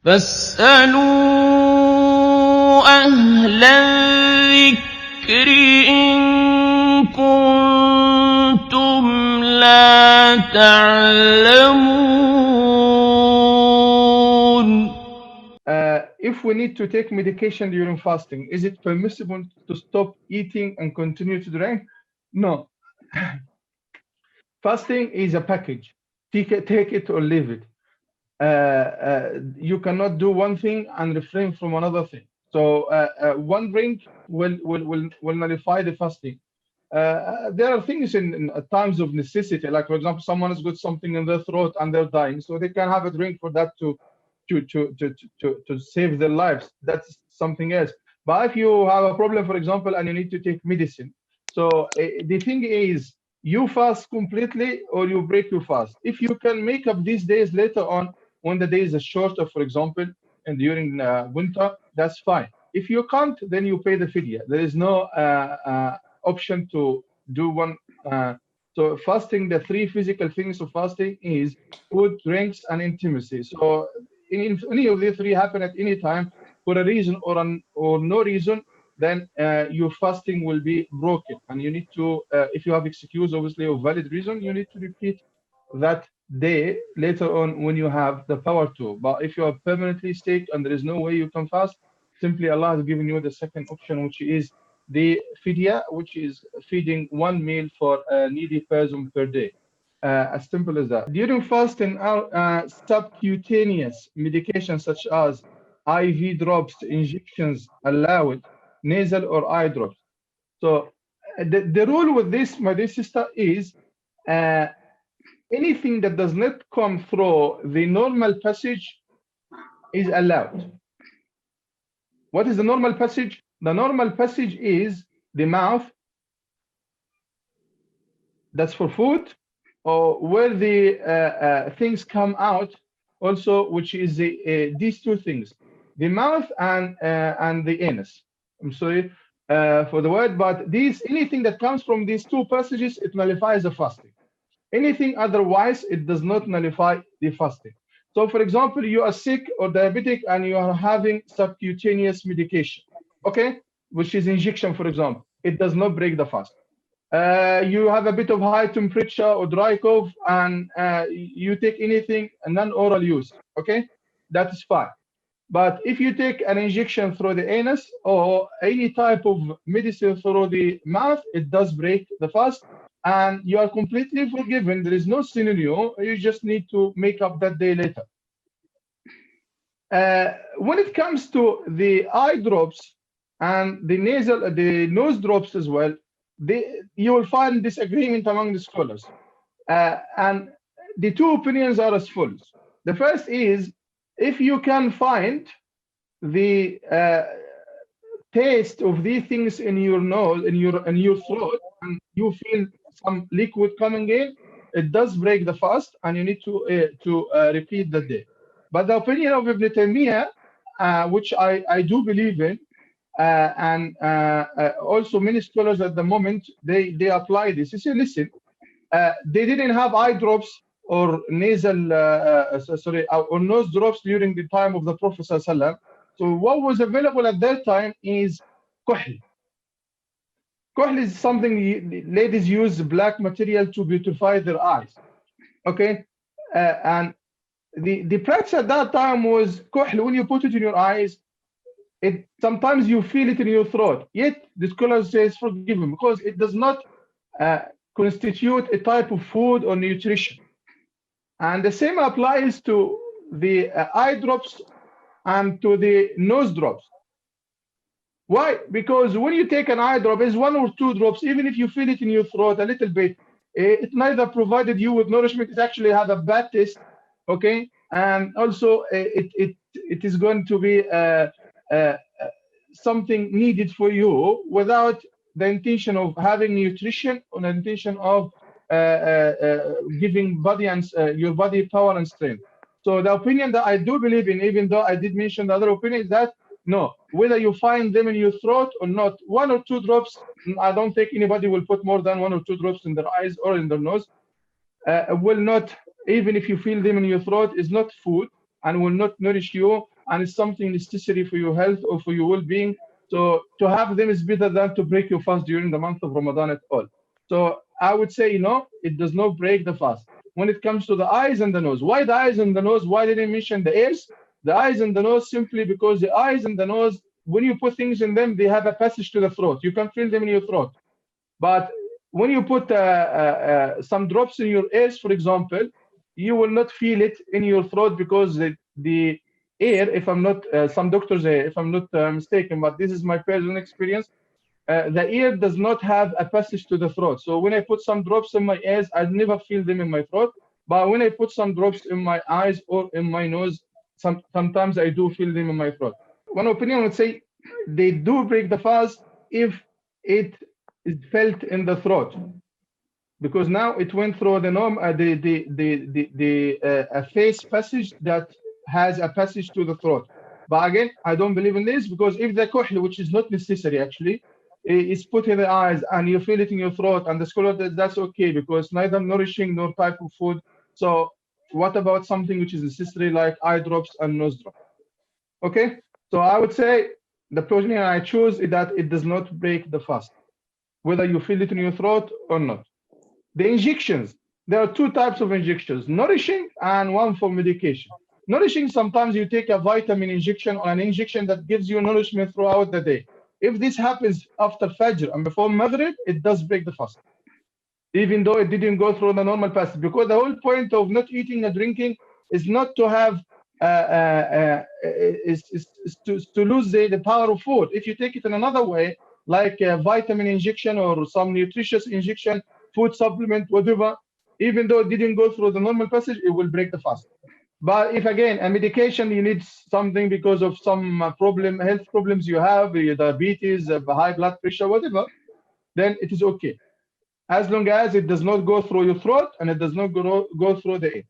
فاسألوا أهل الذكر إن كنتم لا تعلمون. If we need to take medication during fasting, is it permissible to stop eating and continue to drink? No. Fasting is a package. Take it or leave it. You cannot do one thing and refrain from another thing. So one drink will nullify the fasting. There are things in times of necessity, like for example, someone has got something in their throat and they're dying, so they can have a drink for that to save their lives. That's something else. But if you have a problem, for example, and you need to take medicine, so the thing is, you fast completely or you break your fast. If you can make up these days later on, when the days are shorter, for example, and during winter, that's fine. If you can't, then you pay the fidya. There is no option to do one. So fasting, the three physical things of fasting is food, drinks, and intimacy. So if any of these three happen at any time for a reason or no reason, then your fasting will be broken. And you need to, if you have excuse, obviously, or valid reason, you need to repeat that day later on when you have the power to. But if you are permanently sick and there is no way you can fast, simply Allah has given you the second option, which is the fidya, which is feeding one meal for a needy person per day. As simple as that. During fasting, subcutaneous medications such as IV drops, injections allowed, nasal or eye drops. So the rule with this, my dear sister, is anything that does not come through the normal passage is allowed. What is the normal passage? The normal passage is the mouth, that's for food, or where the things come out also, which is these two things, the mouth and the anus. I'm sorry for the word, but anything that comes from these two passages, it nullifies the fasting. Anything otherwise, it does not nullify the fasting. So for example, you are sick or diabetic and you are having subcutaneous medication, okay, which is injection, for example, it does not break the fast. You have a bit of high temperature or dry cough and you take anything, a non-oral use, okay, that is fine. But if you take an injection through the anus or any type of medicine through the mouth, it does break the fast and you are completely forgiven. There is no sin in you. You just need to make up that day later. When it comes to the eye drops and the nose drops as well, you will find disagreement among the scholars. And the two opinions are as follows. The first is, if you can find the taste of these things in your nose, in your throat, and you feel some liquid coming in, it does break the fast, and you need to repeat the day. But the opinion of Ibn Taymiyyah, which I do believe in, and also many scholars at the moment, they apply this. You say, listen, they didn't have eye drops or nasal, or nose drops during the time of the Prophet ﷺ. So what was available at that time is kuhl. Kuhl is something ladies use black material to beautify their eyes, okay? And the practice at that time was kuhl. When you put it in your eyes, sometimes you feel it in your throat. Yet the scholars say it's forgiven because it does not constitute a type of food or nutrition. And the same applies to the eye drops and to the nose drops. Why? Because when you take an eye drop, it's 1 or 2 drops, even if you feel it in your throat a little bit, it neither provided you with nourishment, it actually has a bad taste, okay? And also it is going to be something needed for you without the intention of having nutrition or the intention of giving your body power and strength. So the opinion that I do believe in, even though I did mention the other opinion, is that no, whether you find them in your throat or not, 1 or 2 drops, I don't think anybody will put more than 1 or 2 drops in their eyes or in their nose. Will not, even if you feel them in your throat, is not food and will not nourish you and it's something necessary for your health or for your well-being. So to have them is better than to break your fast during the month of Ramadan at all. So I would say, no, it does not break the fast. When it comes to the eyes and the nose, why the eyes and the nose? Why didn't I mention the ears? The eyes and the nose simply because the eyes and the nose, when you put things in them, they have a passage to the throat. You can feel them in your throat. But when you put some drops in your ears, for example, you will not feel it in your throat because the air, if I'm not, some doctors, if I'm not mistaken, but this is my personal experience, the ear does not have a passage to the throat. So when I put some drops in my ears, I never feel them in my throat. But when I put some drops in my eyes or in my nose, sometimes I do feel them in my throat. One opinion would say they do break the fast if it is felt in the throat, because now it went through a face passage that has a passage to the throat. But again, I don't believe in this, because if the kuhl, which is not necessary actually, is put in the eyes and you feel it in your throat, and the scholar that's okay because neither nourishing nor type of food. So what about something which is necessary like eye drops and nose drops? Okay, so I would say the opinion I choose is that it does not break the fast, whether you feel it in your throat or not. The injections, there are two types of injections, nourishing and one for medication. Nourishing, sometimes you take a vitamin injection or an injection that gives you nourishment throughout the day. If this happens after Fajr and before Maghrib, it does break the fast, even though it didn't go through the normal fast, because the whole point of not eating and drinking is not to have is to lose the power of food. If you take it in another way, like a vitamin injection or some nutritious injection, food supplement, whatever, even though it didn't go through the normal passage, it will break the fast. But if again a medication, you need something because of some health problems you have, your diabetes, high blood pressure, whatever, then it is okay, as long as it does not go through your throat and it does not go through the ears.